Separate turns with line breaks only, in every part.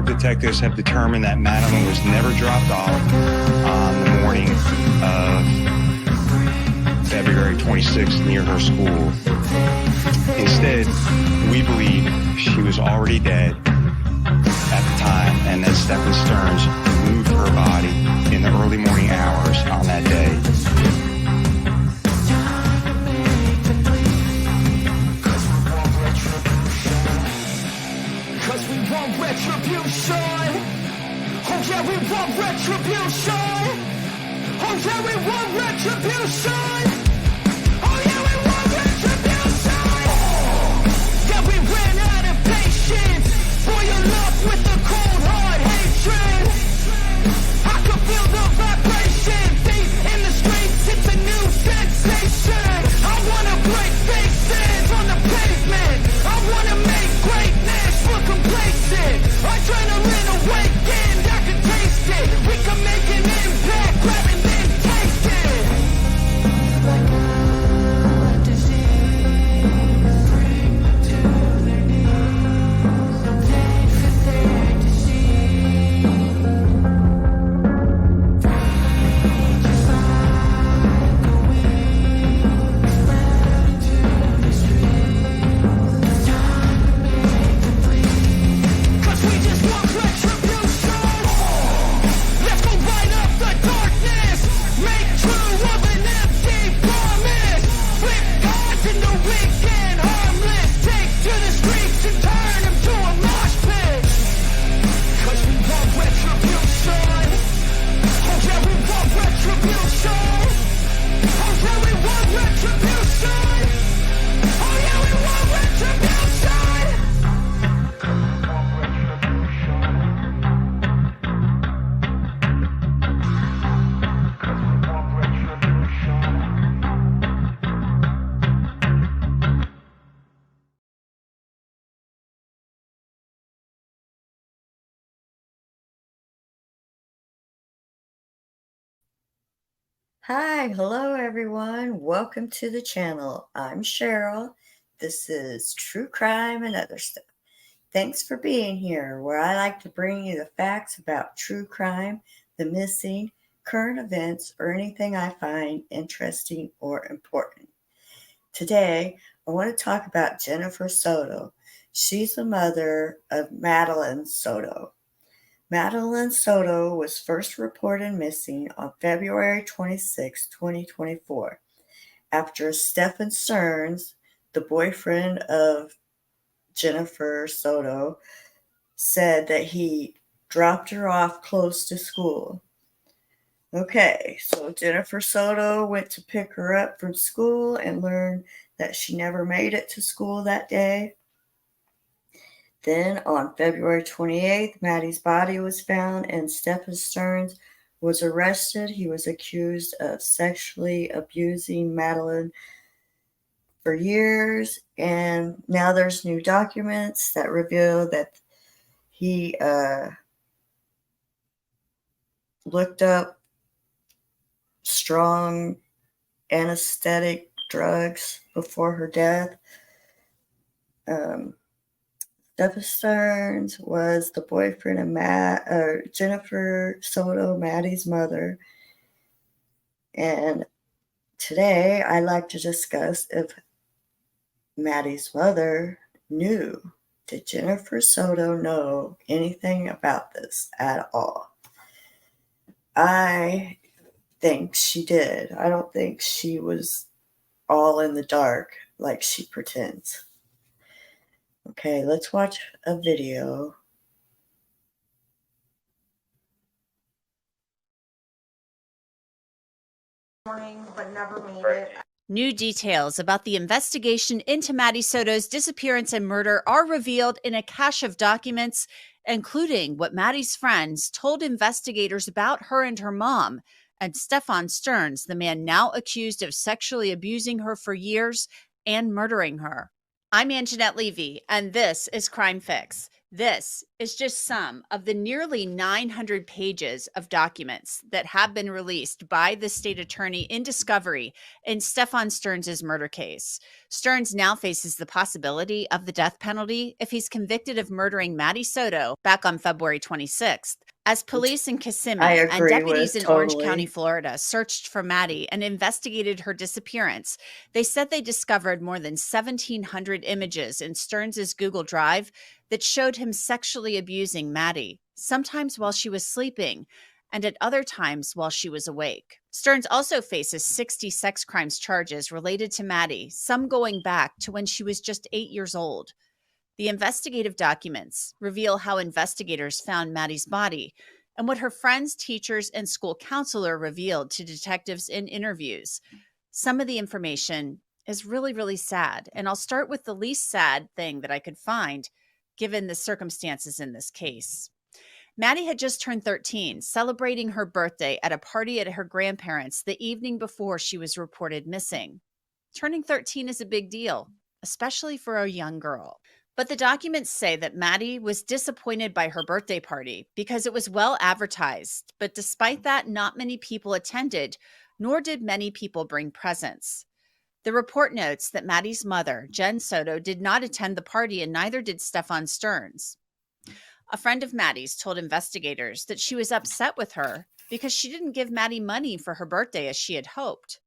Our detectives have determined that Madeline was never dropped off on the morning of February 26th near her school. Instead, we believe she was already dead at the time, and that Stephen Stearns moved her body in the early morning hours on that day.
Cause we want retribution. Oh yeah, we want retribution. Oh yeah, we want retribution. Oh yeah, we want retribution. Yeah, we ran out of patience. Boil up with the cold hard hatred. I can feel the vibration. Deep in the streets, it's a new sensation. I wanna break faces on the pavement. I wanna make greatness look complacent. Adrenaline awakened, I can taste it. We can make an impact, grab and then taste it. Like a disease, bring them to their knees. Take the thing to see. Just like a wind, spread into the streets. Time to make them bleed. Cause we just want retribution. Let's go light up the darkness. Make true of an empty promise. Flip cards in the weekend, harmless. Take to the streets and turn them to a mosh pit. Cause we want retribution. Oh yeah, we want retribution. Oh yeah, we want retribution. Oh yeah, we want retribution.
Hi, hello everyone. Welcome to the channel. I'm Cheryl. This is True Crime and Other Stuff. Thanks for being here, where I like to bring you the facts about true crime, the missing, current events, or anything I find interesting or important. Today, I want to talk about Jennifer Soto. She's the mother of Madeline Soto. Madeline Soto was first reported missing on February 26, 2024, after Stephen Stearns, the boyfriend of Jennifer Soto, said that he dropped her off close to school. Okay, so Jennifer Soto went to pick her up from school and learned that she never made it to school that day. Then on February 28th, Maddie's body was found and Stephen Stearns was arrested. He was accused of sexually abusing Madeline for years, and now there's new documents that reveal that he looked up strong anesthetic drugs before her death. Stephen Stearns was the boyfriend of Jennifer Soto, Maddie's mother. And today I'd like to discuss if Maddie's mother knew. Did Jennifer Soto know anything about this at all? I think she did. I don't think she was all in the dark like she pretends. Okay, let's watch a video.
But never made it.
New details about the investigation into Maddie Soto's disappearance and murder are revealed in a cache of documents, including what Maddie's friends told investigators about her and her mom, and Stephen Stearns, the man now accused of sexually abusing her for years and murdering her. I'm Anjanette Levy, and this is Crime Fix. This is just some of the nearly 900 pages of documents that have been released by the state attorney in discovery in Stefan Stearns' murder case. Stearns now faces the possibility of the death penalty if he's convicted of murdering Maddie Soto back on February 26th. As police in Kissimmee and deputies in Orange County, Florida, searched for Maddie and investigated her disappearance, they said they discovered more than 1,700 images in Stearns' Google Drive that showed him sexually abusing Maddie, sometimes while she was sleeping and at other times while she was awake. Stearns also faces 60 sex crimes charges related to Maddie, some going back to when she was just 8 years old. The investigative documents reveal how investigators found Maddie's body and what her friends, teachers, and school counselor revealed to detectives in interviews. Some of the information is really, really sad, and I'll start with the least sad thing that I could find, given the circumstances in this case. Maddie had just turned 13, celebrating her birthday at a party at her grandparents' the evening before she was reported missing. Turning 13 is a big deal, especially for a young girl. But the documents say that Maddie was disappointed by her birthday party because it was well advertised. But despite that, not many people attended, nor did many people bring presents. The report notes that Maddie's mother, Jen Soto, did not attend the party, and neither did Stefan Stearns. A friend of Maddie's told investigators that she was upset with her because she didn't give Maddie money for her birthday as she had hoped.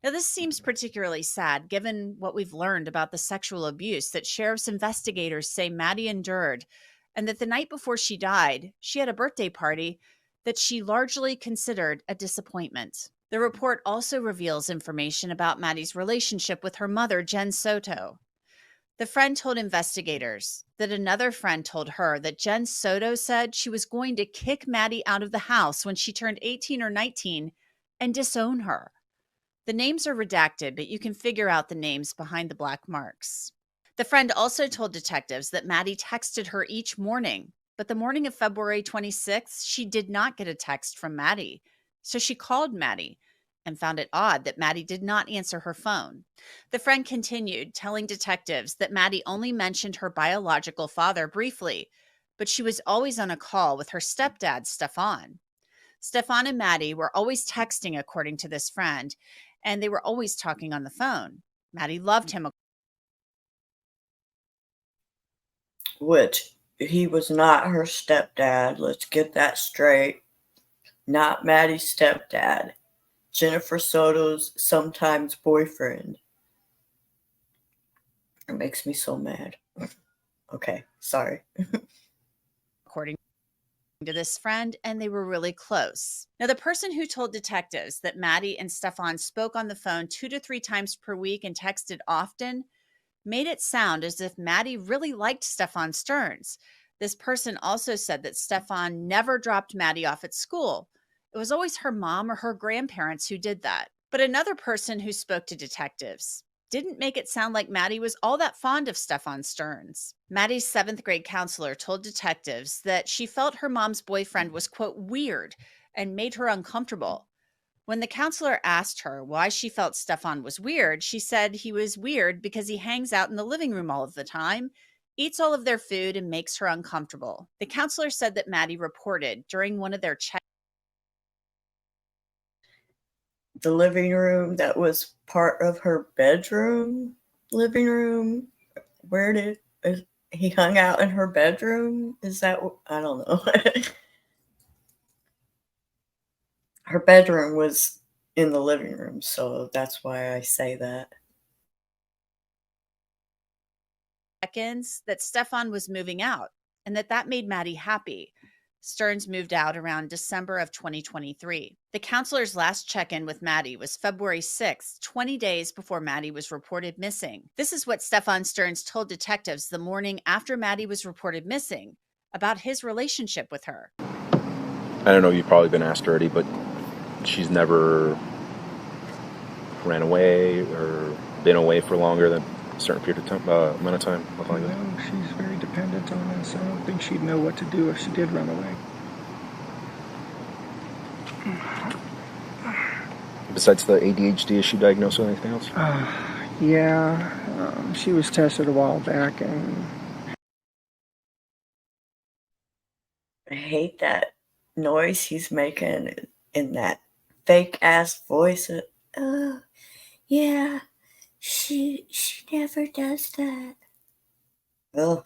Now, this seems particularly sad given what we've learned about the sexual abuse that sheriff's investigators say Maddie endured, and that the night before she died, she had a birthday party that she largely considered a disappointment. The report also reveals information about Maddie's relationship with her mother, Jen Soto. The friend told investigators that another friend told her that Jen Soto said she was going to kick Maddie out of the house when she turned 18 or 19 and disown her. The names are redacted, but you can figure out the names behind the black marks. The friend also told detectives that Maddie texted her each morning, but the morning of February 26th, she did not get a text from Maddie. So she called Maddie and found it odd that Maddie did not answer her phone. The friend continued, telling detectives that Maddie only mentioned her biological father briefly, but she was always on a call with her stepdad, Stefan. Stefan and Maddie were always texting, according to this friend, and they were always talking on the phone. Maddie loved him.
Which, he was not her stepdad. Let's get that straight. Not Maddie's stepdad. Jennifer Soto's sometimes boyfriend. It makes me so mad. Okay, sorry.
According to this friend, and they were really close. Now, the person who told detectives that Maddie and Stefan spoke on the phone 2 to 3 times per week and texted often made it sound as if Maddie really liked Stefan Stearns. This person also said that Stefan never dropped Maddie off at school. It was always her mom or her grandparents who did that. But another person who spoke to detectives didn't make it sound like Maddie was all that fond of Stefan Stearns. Maddie's 7th grade counselor told detectives that she felt her mom's boyfriend was, quote, weird and made her uncomfortable. When the counselor asked her why she felt Stefan was weird, she said he was weird because he hangs out in the living room all of the time, eats all of their food, and makes her uncomfortable. The counselor said that Maddie reported during one of their checks.
The living room that was part of her bedroom, living room. Where did he hung out in her bedroom? Is that, I don't know. Her bedroom was in the living room, so that's why I say that.
Seconds that Stefan was moving out and that made Maddie happy. Stearns moved out around December of 2023. The counselor's last check-in with Maddie was February 6th, 20 days before Maddie was reported missing. This is what Stefan Stearns told detectives the morning after Maddie was reported missing about his relationship with her.
I don't know, you've probably been asked already, but she's never ran away or been away for longer than a certain period of time, amount of time, nothing like that.
No, she's very dependent on us. I don't think she'd know what to do if she did run away.
Besides the ADHD, is she diagnosed with anything else?
Yeah, she was tested a while back, and
hate that noise he's making in that fake ass voice. Oh, yeah, she never does that. Ugh.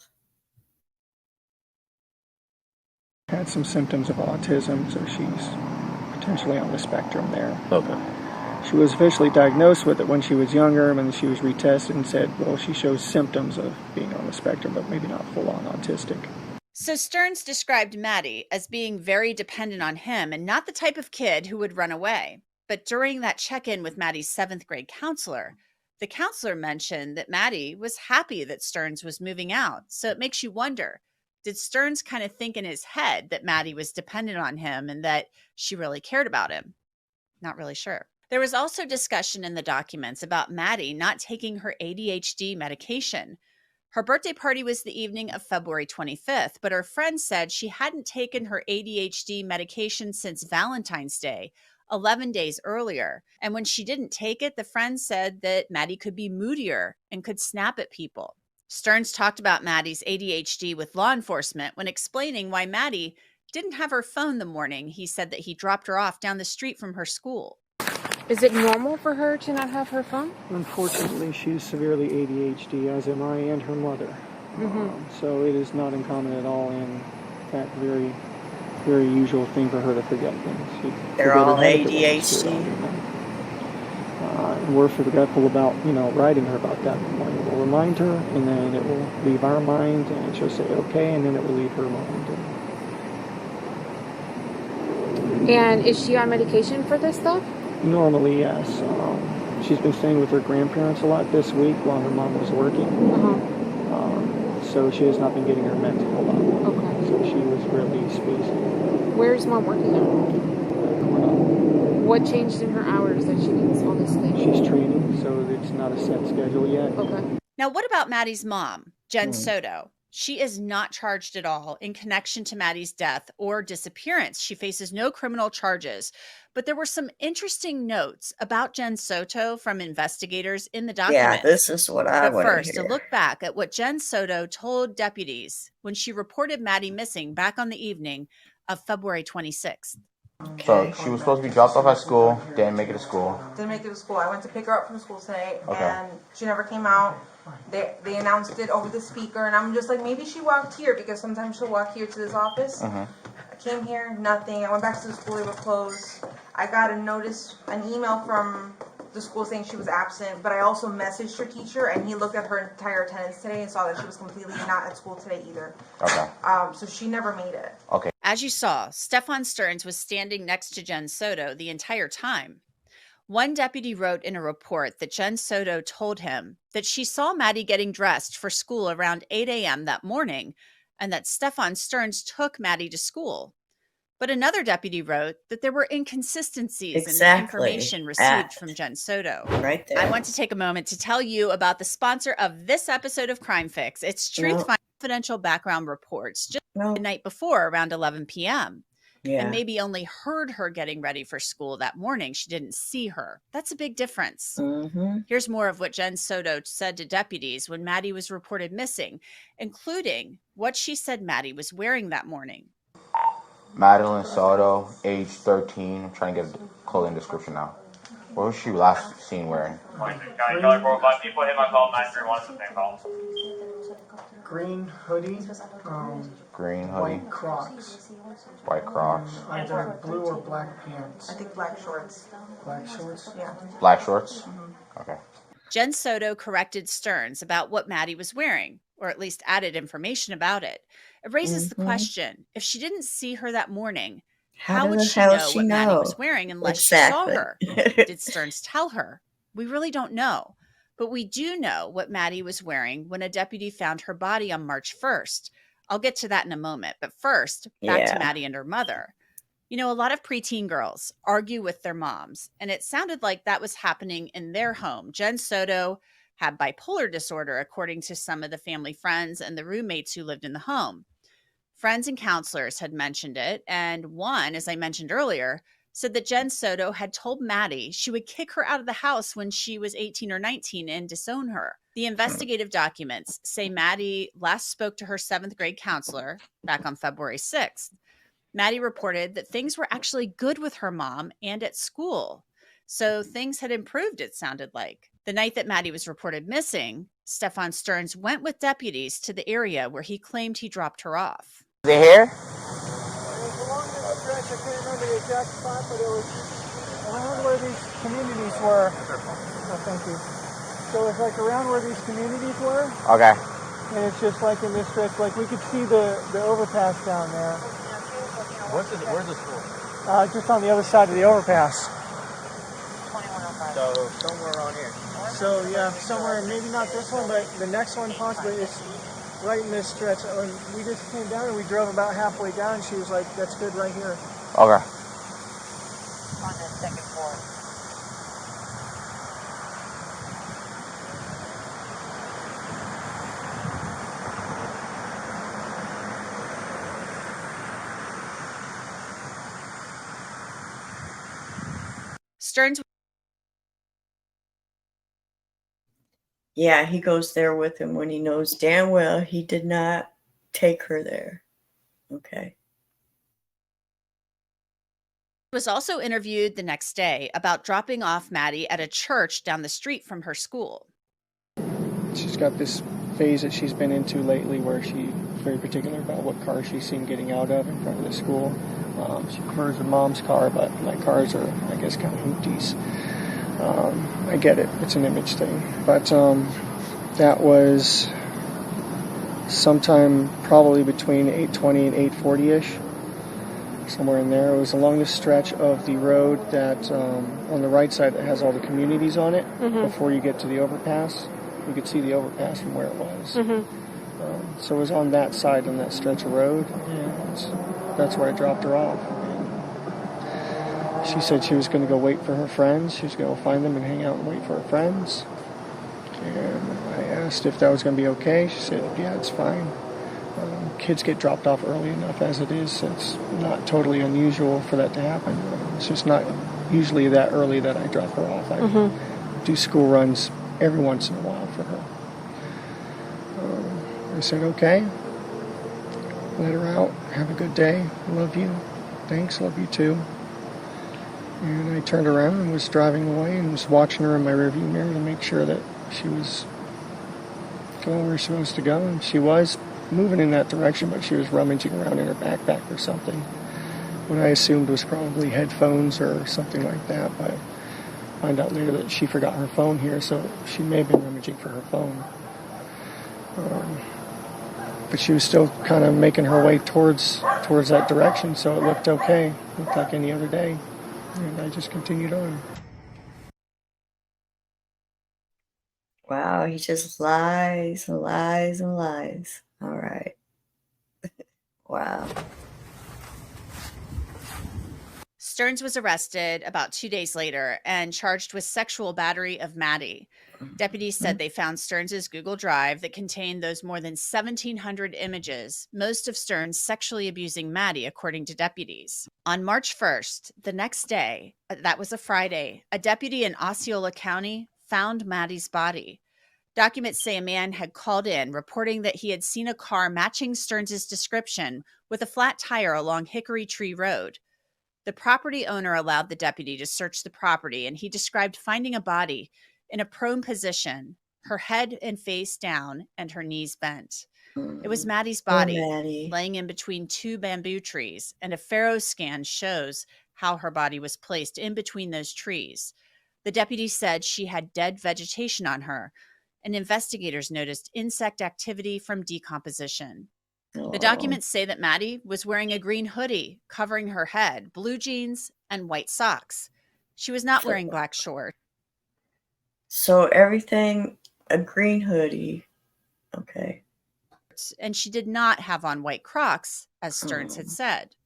Had some symptoms of autism, so she's potentially on the spectrum there.
Okay.
She was officially diagnosed with it when she was younger, and then she was retested and said, well, she shows symptoms of being on the spectrum, but maybe not full-on autistic.
So Stearns described Maddie as being very dependent on him and not the type of kid who would run away. But during that check-in with Maddie's 7th grade counselor, the counselor mentioned that Maddie was happy that Stearns was moving out. So it makes you wonder, did Stearns kind of think in his head that Maddie was dependent on him and that she really cared about him? Not really sure. There was also discussion in the documents about Maddie not taking her ADHD medication. Her birthday party was the evening of February 25th, but her friend said she hadn't taken her ADHD medication since Valentine's Day, 11 days earlier. And when she didn't take it, the friend said that Maddie could be moodier and could snap at people. Stearns talked about Maddie's ADHD with law enforcement when explaining why Maddie didn't have her phone the morning he said that he dropped her off down the street from her school.
Is it normal for her to not have her phone?
Unfortunately, she's severely ADHD, as am I and her mother. So it is not uncommon at all, and in fact, very, very usual thing for her to forget things.
They're all ADHD.
And we're forgetful about, writing her about that in the morning. We'll remind her, and then it will leave our mind, and she'll say okay, and then it will leave her mind.
And is she on medication for this stuff?
Normally, yes. She's been staying with her grandparents a lot this week while her mom was working. So she has not been getting her meds a whole lot.
Okay.
So she was really spacey.
Where's mom working at? What changed in her hours that she needs all this thing?
She's training, so it's not a set schedule yet.
Okay.
Now, what about Maddie's mom, Jen Soto? She is not charged at all in connection to Maddie's death or disappearance. She faces no criminal charges. But there were some interesting notes about Jen Soto from investigators in the documents.
Yeah, this is what I want to hear.
But first, a look back at what Jen Soto told deputies when she reported Maddie missing back on the evening of February 26th.
So she was supposed to be dropped off at school, didn't make it to school.
Didn't make it to school. I went to pick her up from school today, and she never came out. They announced it over the speaker, and I'm just like, maybe she walked here, because sometimes she'll walk here to this office. I came here, nothing. I went back to the school, they were closed. I got an email from the school saying she was absent, but I also messaged her teacher, and he looked at her entire attendance today and saw that she was completely not at school today either. So she never made it.
As you saw, Stefan Stearns was standing next to Jen Soto the entire time. One deputy wrote in a report that Jen Soto told him that she saw Maddie getting dressed for school around 8 a.m. that morning and that Stefan Stearns took Maddie to school. But another deputy wrote that there were inconsistencies in the information received from Jen Soto.
Right there.
I want to take a moment to tell you about the sponsor of this episode of Crime Fix. It's Truth Confidential Background Reports, just the night before around 11 p.m. And maybe only heard her getting ready for school that morning. She didn't see her. That's a big difference. Here's more of what Jen Soto said to deputies when Maddie was reported missing, including what she said Maddie was wearing that morning.
Madeline Soto, age 13. I'm trying to get a clothing description now. What was she last seen wearing?
Green hoodie.
Green hoodie.
White Crocs.
White Crocs.
Either blue or black pants.
I think black shorts.
Black shorts?
Yeah.
Black shorts? Okay.
Jen Soto corrected Stearns about what Maddie was wearing, or at least added information about it. It raises the question, if she didn't see her that morning, how would she know what Maddie was wearing unless she saw her? Did Stearns tell her? We really don't know. But we do know what Maddie was wearing when a deputy found her body on March 1st. I'll get to that in a moment. But first, back to Maddie and her mother. You know, a lot of preteen girls argue with their moms, and it sounded like that was happening in their home. Jen Soto had bipolar disorder, according to some of the family friends and the roommates who lived in the home. Friends and counselors had mentioned it, and one, as I mentioned earlier, said that Jen Soto had told Maddie she would kick her out of the house when she was 18 or 19 and disown her. The investigative documents say Maddie last spoke to her 7th grade counselor back on February 6th. Maddie reported that things were actually good with her mom and at school. So things had improved, it sounded like. The night that Maddie was reported missing, Stefan Stearns went with deputies to the area where he claimed he dropped her off.
They here?
It was along this stretch. I can't remember the exact spot, but it was around where these communities were. Oh, thank you. So it's like around where these communities were.
Okay.
And it's just like in this stretch, like we could see the overpass down there.
Where's the school?
Just on the other side of the overpass.
So somewhere around here.
So yeah, somewhere, maybe not this one, but the next one possibly is right in this stretch. When we just came down and we drove about halfway down, she was like, that's good right here.
Okay.
On the second floor.
Stearns.
Yeah, he goes there with him when he knows damn well he did not take her there. Okay.
Was also interviewed the next day about dropping off Maddie at a church down the street from her school.
She's got this phase that she's been into lately where she's very particular about what car she's seen getting out of in front of the school. She prefers her mom's car, but my cars are, I guess, kind of hoopties. I get it. It's an image thing. But that was sometime probably between 8:20 and 8:40-ish. Somewhere in there. It was along the stretch of the road that on the right side that has all the communities on it. Before you get to the overpass. You could see the overpass from where it was. So it was on that side, on that stretch of road, and that's where I dropped her off. And she said she was going to go wait for her friends. She was going to go find them and hang out and wait for her friends. And I asked if that was going to be okay. She said, yeah, it's fine. Kids get dropped off early enough as it is. So it's not totally unusual for that to happen. It's just not usually that early that I drop her off. I do school runs every once in a while for her. I said, okay. Let her out. Have a good day. Love you. Thanks. Love you too. And I turned around and was driving away and was watching her in my rearview mirror to make sure that she was going where she was supposed to go. And she was moving in that direction, but she was rummaging around in her backpack or something. What I assumed was probably headphones or something like that, but I find out later that she forgot her phone here, so she may have been rummaging for her phone. But she was still kind of making her way towards that direction, so it looked okay. It looked like any other day. And I just continued on.
Wow, he just lies and lies and lies. All right. Wow.
Stearns was arrested about 2 days later and charged with sexual battery of Maddie. Deputies said they found Stearns' Google Drive that contained those more than 1,700 images, most of Stearns sexually abusing Maddie, according to deputies. On March 1st, the next day, that was a Friday, a deputy in Osceola County found Maddie's body. Documents say a man had called in reporting that he had seen a car matching Stearns' description with a flat tire along Hickory Tree Road. The property owner allowed the deputy to search the property, and he described finding a body in a prone position, her head and face down, and her knees bent. It was Maddie's body,
Maddie.
laying in between two bamboo trees, and a Faro scan shows how her body was placed in between those trees. The deputy said she had dead vegetation on her, and investigators noticed insect activity from decomposition. The documents say that Maddie was wearing a green hoodie covering her head, blue jeans, and white socks. She was not wearing black shorts.
So everything, a green hoodie. Okay.
And she did not have on white Crocs, as Stearns had said.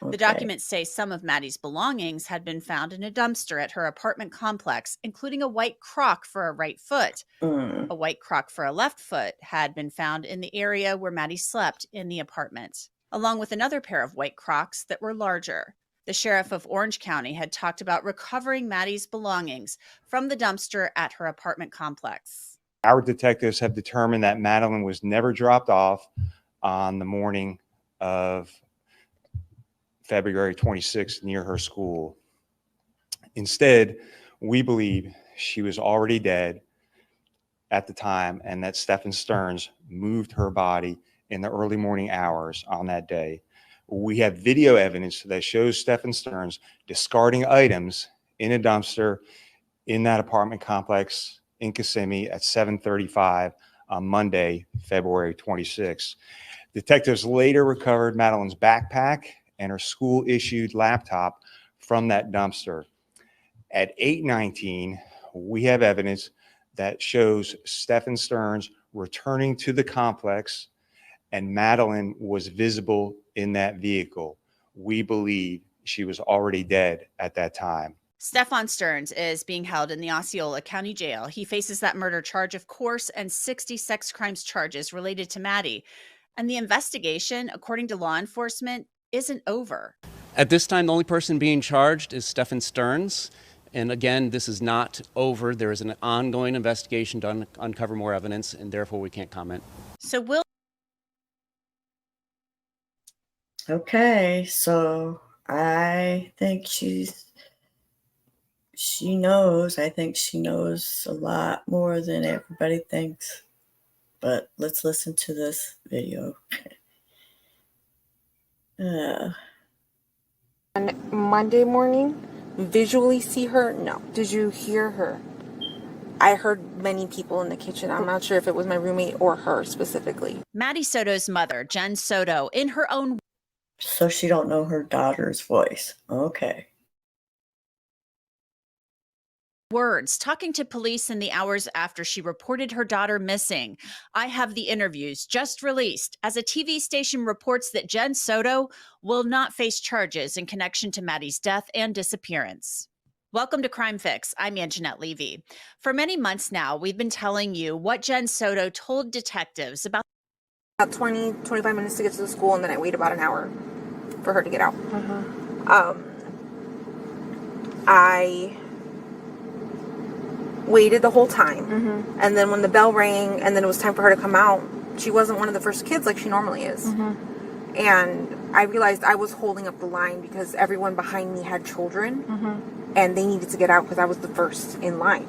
Okay.
The documents say some of Maddie's belongings had been found in a dumpster at her apartment complex, including a white Croc for a right foot. A white Croc for a left foot had been found in the area where Maddie slept in the apartment, along with another pair of white Crocs that were larger. The sheriff of Orange County had talked about recovering Maddie's belongings from the dumpster at her apartment complex.
Our detectives have determined that Madeline was never dropped off on the morning of February 26th, near her school. Instead, we believe she was already dead at the time and that Stephen Stearns moved her body in the early morning hours on that day. We have video evidence that shows Stephen Stearns discarding items in a dumpster in that apartment complex in Kissimmee at 7:35 on Monday, February 26. Detectives later recovered Madeline's backpack and her school-issued laptop from that dumpster. At 8:19, we have evidence that shows Stephen Stearns returning to the complex and Madeline was visible in that vehicle. We believe she was already dead at that time.
Stefan Stearns is being held in the Osceola County Jail. He faces that murder charge, of course, and 60 sex crimes charges related to Maddie. And the investigation, according to law enforcement, isn't over.
At this time, the only person being charged is Stephen Stearns. And again, this is not over. There is an ongoing investigation to uncover more evidence, and therefore we can't comment.
So will
Okay, so I think she knows. I think she knows a lot more than everybody thinks. But let's listen to this video.
On Monday morning, visually see her? No. Did you hear her? I heard many people in the kitchen. I'm not sure if it was my roommate or her specifically.
Maddie Soto's mother, Jen Soto, in her own...
So she don't know her daughter's voice. Okay.
words, talking to police in the hours after she reported her daughter missing. I have the interviews just released as a TV station reports that Jen Soto will not face charges in connection to Maddie's death and disappearance. Welcome to Crime Fix. I'm Anjanette Levy. For many months now, we've been telling you what Jen Soto told detectives about
25 minutes to get to the school, and then I wait about an hour for her to get out. I waited the whole time, and then when the bell rang and then it was time for her to come out, she wasn't one of the first kids like she normally is. And I realized I was holding up the line because everyone behind me had children, and they needed to get out because I was the first in line.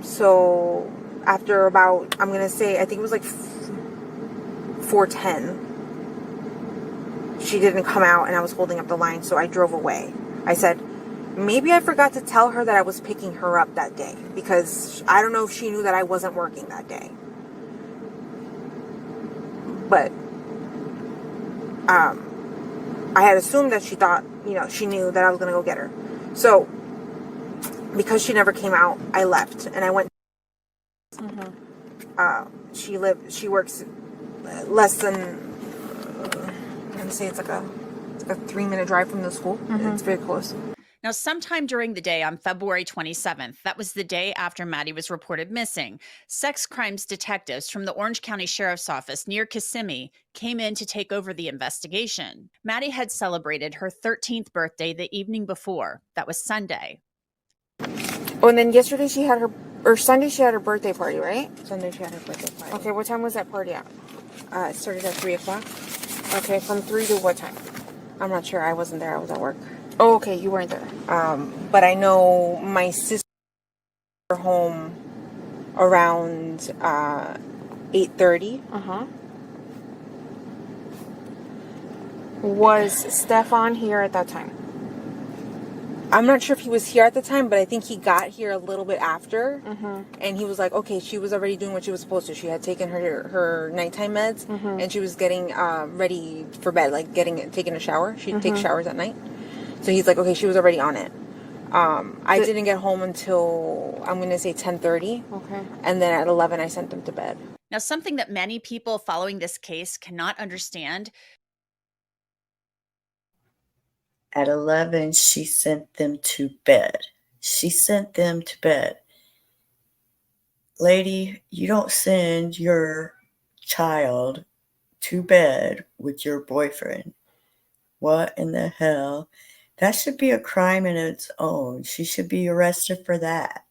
So after about, I'm gonna say, I think it was like 4:10, she didn't come out and I was holding up the line, so I drove away. I said, maybe I forgot to tell her that I was picking her up that day, because I don't know if she knew that I wasn't working that day. But I had assumed that she thought, she knew that I was going to go get her. So because she never came out, I left and I went. She works less than, I'm going to say it's like a 3-minute drive from the school. It's very close.
Now, sometime during the day on February 27th, that was the day after Maddie was reported missing, sex crimes detectives from the Orange County Sheriff's Office near Kissimmee came in to take over the investigation. Maddie had celebrated her 13th birthday the evening before. That was Sunday.
Oh, and then yesterday Sunday she had her birthday party, right? Sunday she had her birthday party. Okay, what time was that party at? It started at 3 o'clock. Okay, from 3 to what time? I'm not sure. I wasn't there. I was at work. Oh, okay, you weren't there. But I know my sister was home around 8:30. Was Stefan here at that time? I'm not sure if he was here at the time, but I think he got here a little bit after. And he was like, okay, she was already doing what she was supposed to. She had taken her nighttime meds, and she was getting ready for bed, like taking a shower. She'd take showers at night. So he's like, okay, she was already on it. I didn't get home until, I'm going to say 10:30. Okay. And then at 11, I sent them to bed.
Now, something that many people following this case cannot understand.
At 11, she sent them to bed. She sent them to bed. Lady, you don't send your child to bed with your boyfriend. What in the hell? That should be a crime in its own. She should be arrested for that.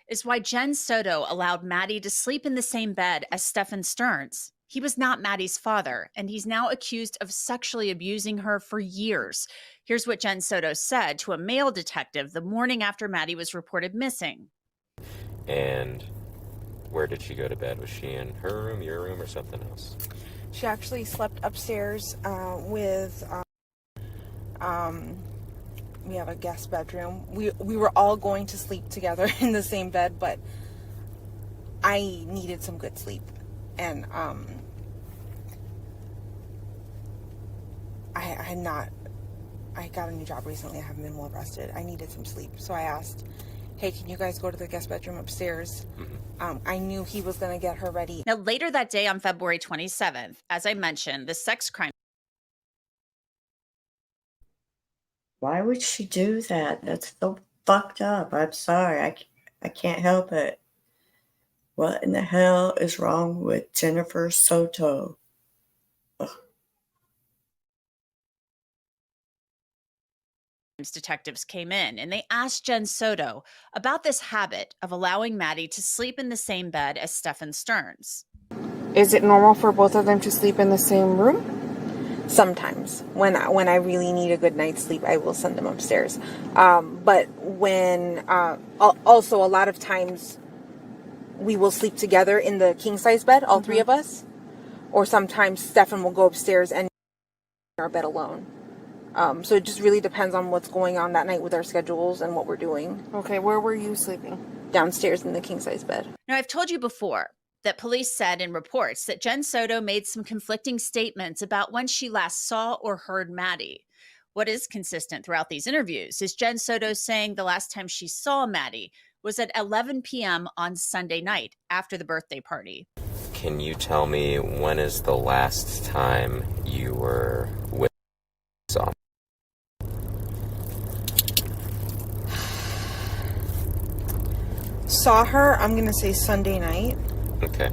Is why Jen Soto allowed Maddie to sleep in the same bed as Stephen Stearns. He was not Maddie's father, and he's now accused of sexually abusing her for years. Here's what Jen Soto said to a male detective the morning after Maddie was reported missing.
And where did she go to bed? Was she in her room, your room, or something else?
She actually slept upstairs with... we have a guest bedroom. We were all going to sleep together in the same bed, but I needed some good sleep. And I got a new job recently. I haven't been well rested. I needed some sleep. So I asked, hey, can you guys go to the guest bedroom upstairs? I knew he was going to get her ready.
Now, later that day on February 27th, as I mentioned, the sex crime.
Why would she do that? That's so fucked up. I'm sorry. I can't help it. What in the hell is wrong with Jennifer Soto? Ugh.
Detectives came in and they asked Jen Soto about this habit of allowing Maddie to sleep in the same bed as Stephen Stearns.
Is it normal for both of them to sleep in the same room? Sometimes. When I really need a good night's sleep, I will send them upstairs. But when also a lot of times we will sleep together in the king size bed, all three of us. Or sometimes Stephen will go upstairs and in our bed alone. So it just really depends on what's going on that night with our schedules and what we're doing.
Okay, where were you sleeping?
Downstairs in the king size bed.
Now, I've told you before that police said in reports that Jen Soto made some conflicting statements about when she last saw or heard Maddie. What is consistent throughout these interviews is Jen Soto saying the last time she saw Maddie was at 11 p.m. on Sunday night after the birthday party.
Can you tell me when is the last time you were with saw?
Saw her, I'm going to say Sunday night.
Okay.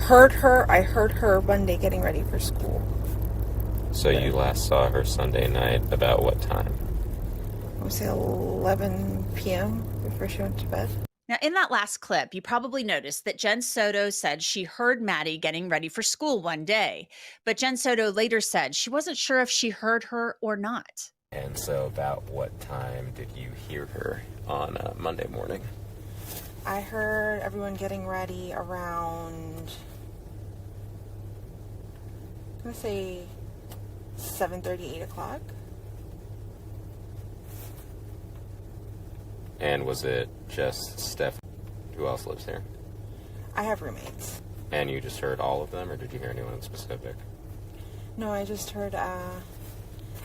I heard her Monday getting ready for school.
So you last saw her Sunday night about what time?
I would say 11 p.m. before she went to bed.
Now, in that last clip, you probably noticed that Jen Soto said she heard Maddie getting ready for school one day. But Jen Soto later said she wasn't sure if she heard her or not.
And so about what time did you hear her on Monday morning?
I heard everyone getting ready around, I'm going to say 7:30, 8 o'clock.
And was it just Steph? Who else lives here?
I have roommates.
And you just heard all of them, or did you hear anyone in specific?
No, I just heard,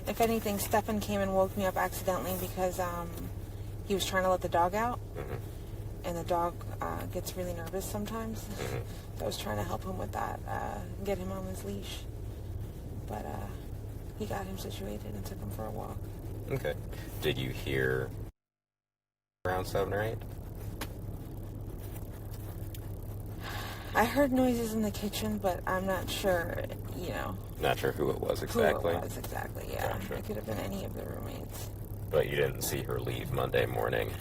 if anything, Stephen came and woke me up accidentally because he was trying to let the dog out. And the dog gets really nervous sometimes. So I was trying to help him with that, get him on his leash. But he got him situated and took him for a walk.
Okay. Did you hear around 7 or 8?
I heard noises in the kitchen, but I'm not sure,
Not sure who it was exactly.
Who it was exactly, yeah.
Gotcha.
It could have been any of the roommates.
But you didn't see her leave Monday morning.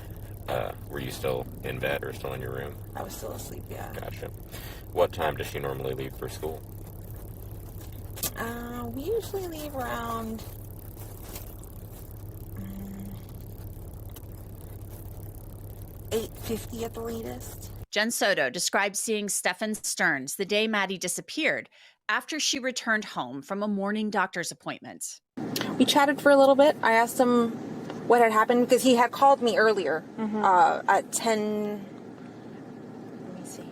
Were you still in bed or still in your room?
I was still asleep, yeah.
Gotcha. What time does she normally leave for school?
We usually leave around 8:50 at the latest.
Jen Soto described seeing Stephen Stearns the day Maddie disappeared after she returned home from a morning doctor's appointment.
We chatted for a little bit. I asked him what had happened because he had called me earlier at 10. Let me see.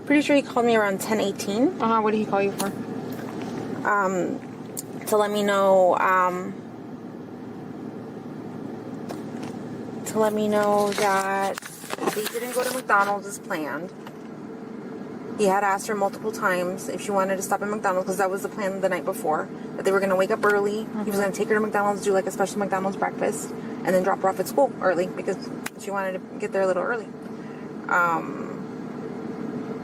Pretty sure he called me around 10:18.
What did he call you for?
To let me know. That they didn't go to McDonald's as planned. He had asked her multiple times if she wanted to stop at McDonald's because that was the plan the night before. That they were going to wake up early. He was going to take her to McDonald's, do like a special McDonald's breakfast, and then drop her off at school early because she wanted to get there a little early.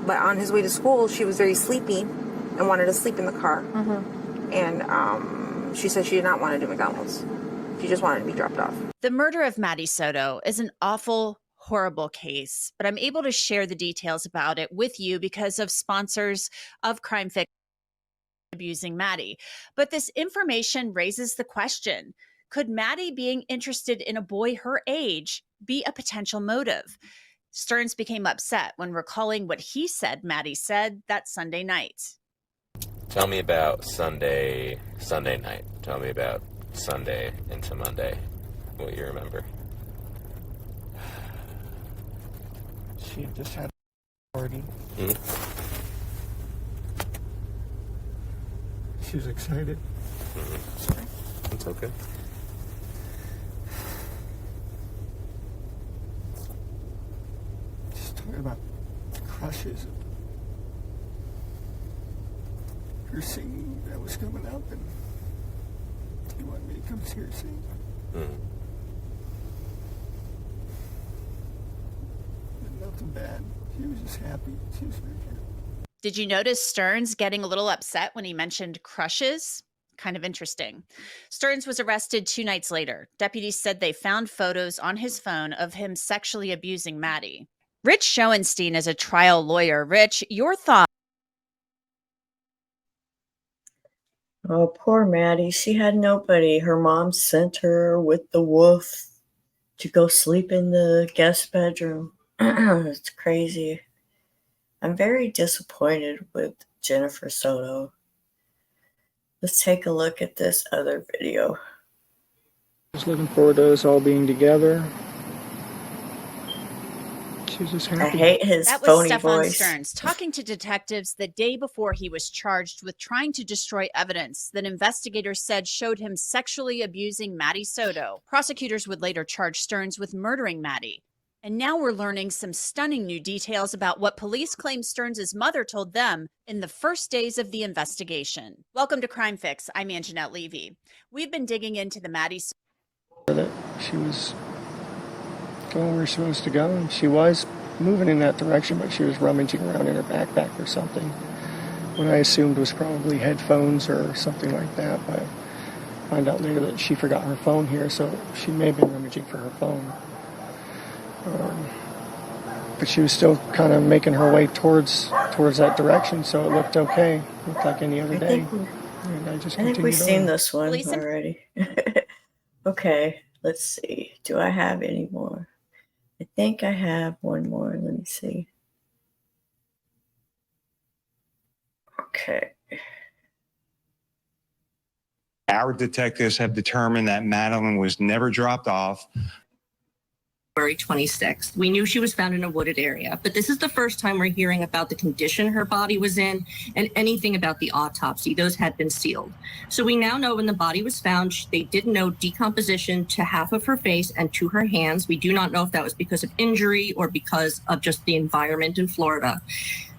But on his way to school, she was very sleepy and wanted to sleep in the car. And she said she did not want to do McDonald's. She just wanted to be dropped off.
The murder of Maddie Soto is an awful, horrible case, but I'm able to share the details about it with you because of sponsors of Crime Fix abusing Maddie. But this information raises the question, could Maddie being interested in a boy her age be a potential motive? Stearns became upset when recalling what he said Maddie said that Sunday night.
Tell me about Sunday night. Tell me about Sunday into Monday. What you remember?
She just had a party.
Mm-hmm.
She was excited.
Mm-hmm. Sorry. It's okay.
Just talking about crushes. Her singing that was coming up, and he wanted me to come see her sing.
Mm-hmm.
Nothing bad. She was just happy. She was very happy.
Did you notice Stearns getting a little upset when he mentioned crushes? Kind of interesting. Stearns was arrested 2 nights later. Deputies said they found photos on his phone of him sexually abusing Maddie. Rich Schoenstein is a trial lawyer. Rich, your thoughts?
Oh, poor Maddie. She had nobody. Her mom sent her with the wolf to go sleep in the guest bedroom. It's crazy. I'm very disappointed with Jennifer Soto. Let's take a look at this other video.
Just looking forward to us all being together. She was just happy.
I hate his
That was
phony
Stefan
voice.
Stearns talking to detectives the day before he was charged with trying to destroy evidence that investigators said showed him sexually abusing Maddie Soto. Prosecutors would later charge Stearns with murdering Maddie. And now we're learning some stunning new details about what police claim Stearns' mother told them in the first days of the investigation. Welcome to Crime Fix. I'm Anjanette Levy. We've been digging into the Maddie.
That she was going where she was supposed to go, and she was moving in that direction, but she was rummaging around in her backpack or something. What I assumed was probably headphones or something like that, but I find out later that she forgot her phone here, so she may have been rummaging for her phone. But she was still kind of making her way towards that direction, so it looked okay. It looked like any other day. I think
we've seen this one already. Okay, let's see. Do I have any more? I think I have one more. Let me see. Okay.
Our detectives have determined that Madeline was never dropped off.
February 26th. We knew she was found in a wooded area, but this is the first time we're hearing about the condition her body was in and anything about the autopsy. Those had been sealed. So we now know when the body was found, they did note decomposition to half of her face and to her hands. We do not know if that was because of injury or because of just the environment in Florida.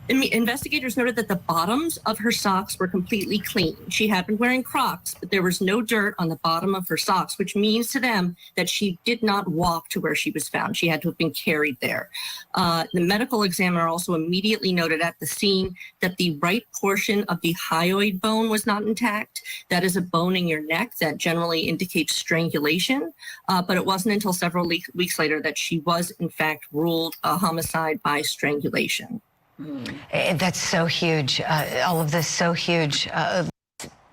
Investigators noted that the bottoms of her socks were completely clean. She had been wearing Crocs, but there was no dirt on the bottom of her socks, which means to them that she did not walk to where she was found. She had to have been carried there. The medical examiner also immediately noted at the scene that the right portion of the hyoid bone was not intact. That is a bone in your neck that generally indicates strangulation, but it wasn't until several weeks later that she was, in fact, ruled a homicide by strangulation.
That's so huge. All of this so huge.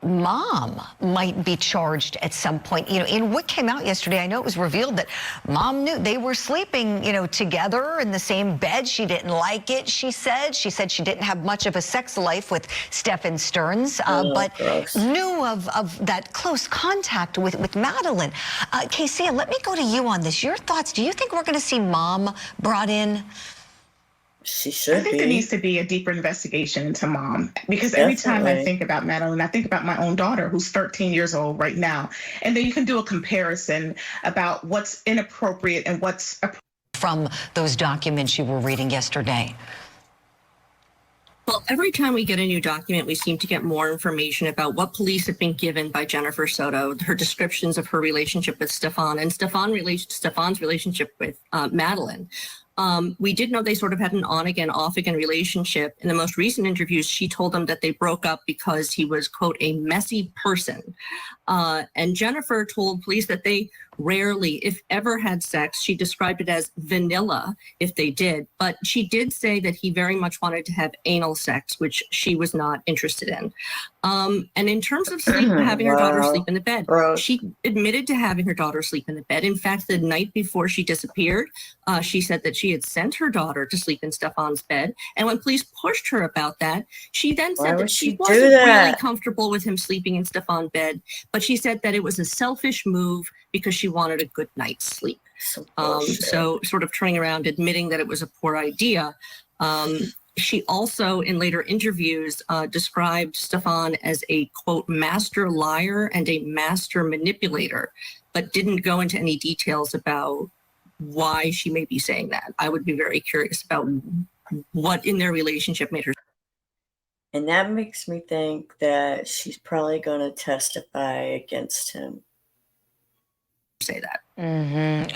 Mom might be charged at some point. You know, in what came out yesterday, I know it was revealed that mom knew they were sleeping, you know, together in the same bed. She didn't like it, she said. She said she didn't have much of a sex life with Stefan Stearns, but knew of that close contact with Madeline. Casey, let me go to you on this. Your thoughts, do you think we're going to see mom brought in?
She should be.
I think there needs to be a deeper investigation into mom, because every time I think about Madeline, I think about my own daughter who's 13 years old right now. And then you can do a comparison about what's inappropriate and what's appropriate.
From those documents you were reading yesterday.
Well, every time we get a new document, we seem to get more information about what police have been given by Jennifer Soto, her descriptions of her relationship with Stefan, and Stefan's relationship with Madeline. We did know they sort of had an on-again, off-again relationship. In the most recent interviews, she told him that they broke up because he was, quote, a messy person. And Jennifer told police that they rarely, if ever, had sex. She described it as vanilla if they did. But she did say that he very much wanted to have anal sex, which she was not interested in. And in terms of having her daughter sleep in the bed, she admitted to having her daughter sleep in the bed. In fact, the night before she disappeared, she said that she had sent her daughter to sleep in Stefan's bed. And when police pushed her about that, she then said that she wasn't really comfortable with him sleeping in Stefan's bed, but she said that it was a selfish move because she wanted a good night's sleep. So sort of turning around, admitting that it was a poor idea. She also, in later interviews, described Stefan as a, quote, master liar and a master manipulator, but didn't go into any details about why she may be saying that. I would be very curious about what in their relationship made her.
And that makes me think that she's probably going to testify against him.
Say that.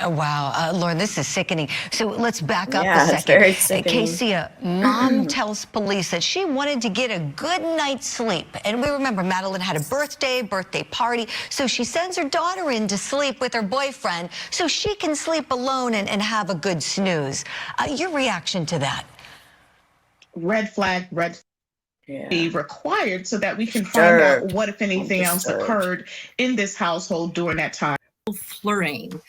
Oh, wow. Lauren, this is sickening. So let's back up
Yeah,
a second.
it's very sickening.
Casey, mom tells police that she wanted to get a good night's sleep. And we remember Madeline had a birthday party. So she sends her daughter in to sleep with her boyfriend so she can sleep alone and have a good snooze. Your reaction to that?
Red flag. Be required so that we can find out what, if anything, else occurred in this household during that time.
Flurrying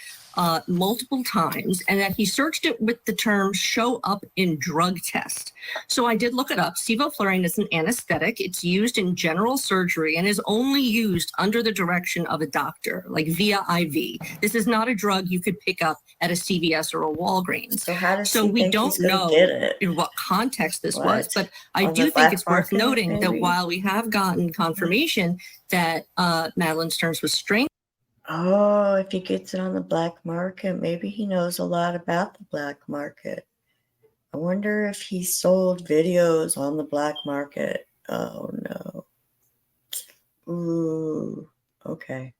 multiple times, and that he searched it with the term show up in drug test. So I did look it up. Sevoflurane is an anesthetic. It's used in general surgery and is only used under the direction of a doctor, like via IV. This is not a drug you could pick up at a CVS or a Walgreens.
So how does
so
she
we
think
don't
he's gonna
know
get it?
in what context this was, but I
On
do
the
think
black
it's worth
market,
noting that
maybe?
while we have gotten confirmation that Madeline Stearns was strangled.
Oh, if he gets it on the black market, maybe he knows a lot about the black market. I wonder if he sold videos on the black market. Oh, no. Ooh, okay.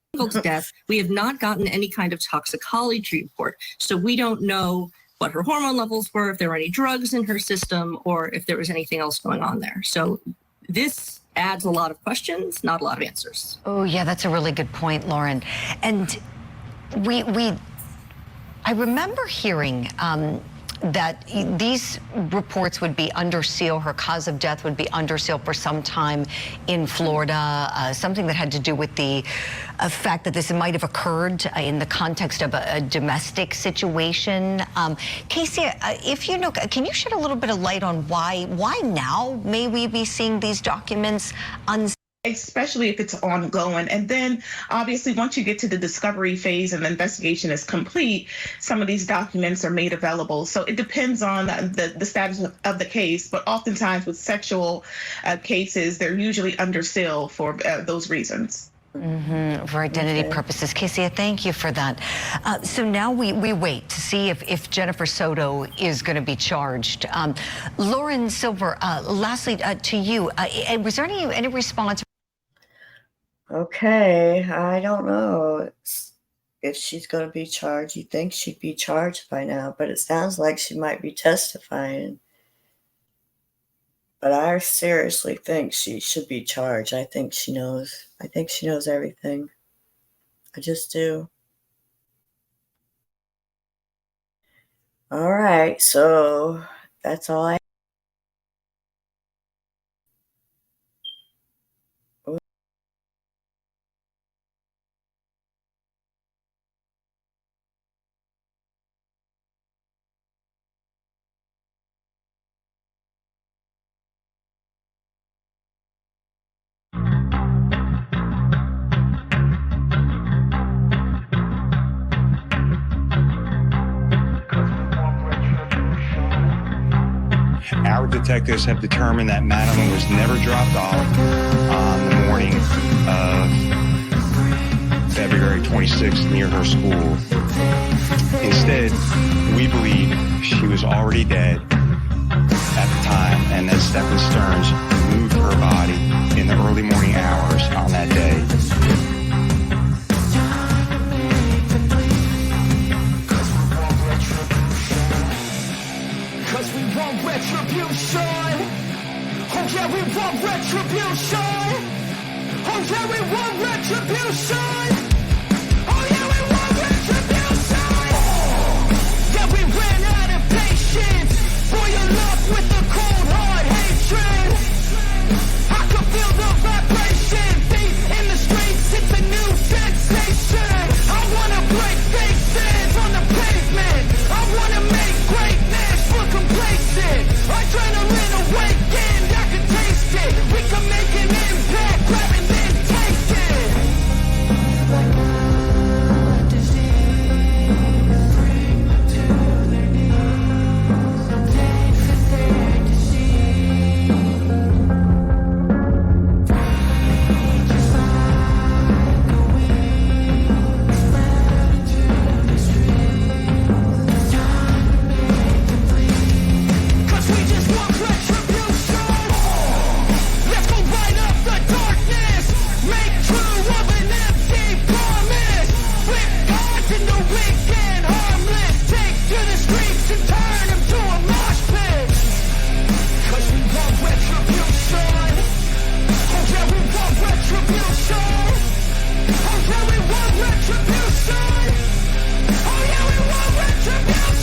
Death, we have not gotten any kind of toxicology report. So we don't know what her hormone levels were, if there were any drugs in her system, or if there was anything else going on there. So this adds a lot of questions, not a lot of answers.
Oh, yeah, that's a really good point, Lauren. And I remember hearing that these reports would be under seal. Her cause of death would be under seal for some time in Florida, something that had to do with the fact that this might have occurred in the context of a domestic situation. Casey, if you know, can you shed a little bit of light on why now may we be seeing these documents
especially if it's ongoing. And then obviously once you get to the discovery phase and the investigation is complete, some of these documents are made available. So it depends on the status of the case, but oftentimes with sexual cases, they're usually under seal for those reasons.
For identity purposes. Casey, thank you for that. So now we wait to see if Jennifer Soto is going to be charged. Lauren Silver, lastly to you, was there any response?
Okay, I don't know if she's going to be charged. You think she'd be charged by now, but it sounds like she might be testifying. But I seriously think she should be charged. I think she knows. I think she knows everything. I just do. All right, so that's all I.
Our detectives have determined that Madeline was never dropped off on the morning of February 26th near her school. Instead, we believe she was already dead at the time and that Stefan Stearns moved her body in the early morning hours on that day.
retribution. Oh yeah, we want retribution. Yeah, we ran out of patience. Boil your love with a cold hard hatred. I can feel the vibration. Feet in the streets, it's a new sensation. I wanna break faces on the pavement. I wanna make greatness look complacent. Adrenaline awakened, I can taste it. We can make an impact, grab and then take it. Like a disease, bring them to their knees. Some things that they're deceived. Just like a wind, spread into the streets. It's time to make them bleed. 'Cause we just want retribution. Let's go light up the darkness. Make true of an empty promise. Flip cards in the weekend, harmless. Take to the streets and turn them to a mosh pit. 'Cause we want retribution. Oh yeah, we want retribution. Oh yeah, we want retribution. Oh yeah, we want retribution.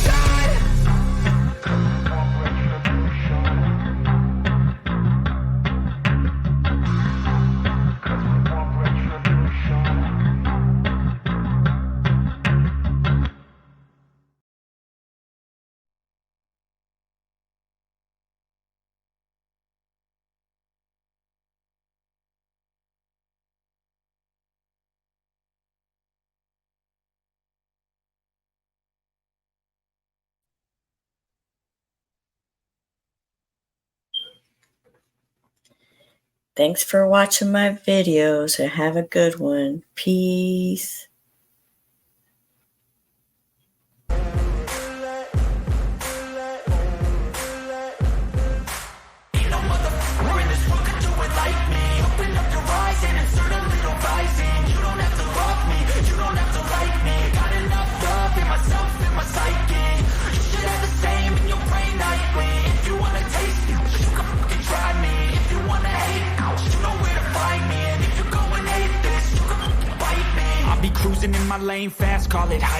Thanks for watching my videos and have a good one. Peace.
We're in this world, could do it like me. Open up your eyes and insert a little rising. You don't have to love me, you don't have to like me. Got enough love in myself, in my psyche. You should have the same in your brain nightly. If you wanna taste it, you can fucking try me. If you wanna hate, you know where to find me. And if you go and hate this, you can fucking bite me. I'll be cruising in my lane fast, call it high.